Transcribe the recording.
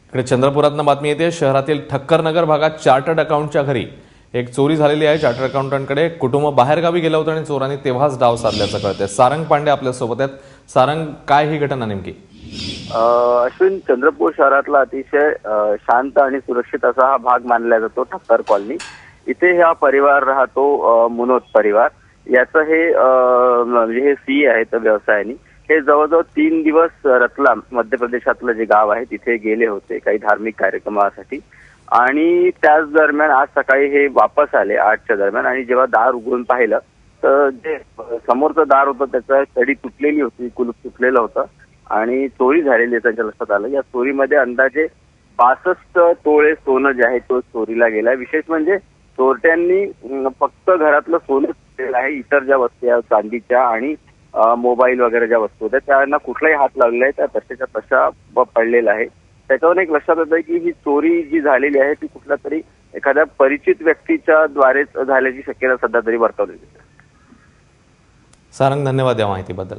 इकडे चंद्रपुरातनं बातमी येते। शहरातील ठक्करनगर भागात चार्टर्ड अकाउंटच्या घरी एक चोरी झालेली आहे। चार्टर्ड अकाउंटंटकडे कुटुंब बाहेरगावी गेलं होतं आणि चोरांनी तेव्हाच डाव साधल्याचं कळतंय। सारंग पांडे आपल्या सोबत आहेत। सारंग, काय ही घटना नेमकी? अश्विन, चंद्रपूर शहरातला अतिशय शांत आणि सुरक्षित असा हा भाग मानला जातो ठक्कर कॉलनी। इथे हा परिवार राहतो, मुनोत परिवार। याचं हे सी आहे तर व्यवसायाने हे जवळजवळ 3 दिवस रतलाम मध्य प्रदेशातलं जे गाव आहे तिथे गेले होते काही धार्मिक कार्यक्रमासाठी। आणि त्याच दरम्यान आज सकाळी हे वापस आले 8च्या दरम्यान। आणि जेव्हा दार उघडून पाहिलं तर जे समोरचं दार होतं त्याचं कडी तुटलेली होती, कुलूप तुटलेलं होतं आणि चोरी झालेली त्यांच्या लक्षात आलं। या चोरीमध्ये अंदाजे 65 तोळे सोनं जे आहे तो चोरीला गेलाय। विशेष म्हणजे चोरट्यांनी फक्त घरातलं सोनं केलं आहे, इतर ज्या वस्तू आहेत चांदीच्या आणि मोबाईल वगैरे ज्या वस्तू होत्या त्यांना कुठलाही हात लागलेला आहे, त्या तशाच्या तशा पडलेला आहे। त्याच्यावर एक लक्षात येतं की ही चोरी जी झालेली आहे ती कुठल्या तरी एखाद्या परिचित व्यक्तीच्या द्वारेच झाल्याची शक्यता सध्या तरी वर्तवली जाते। सारंग, धन्यवाद या माहितीबद्दल।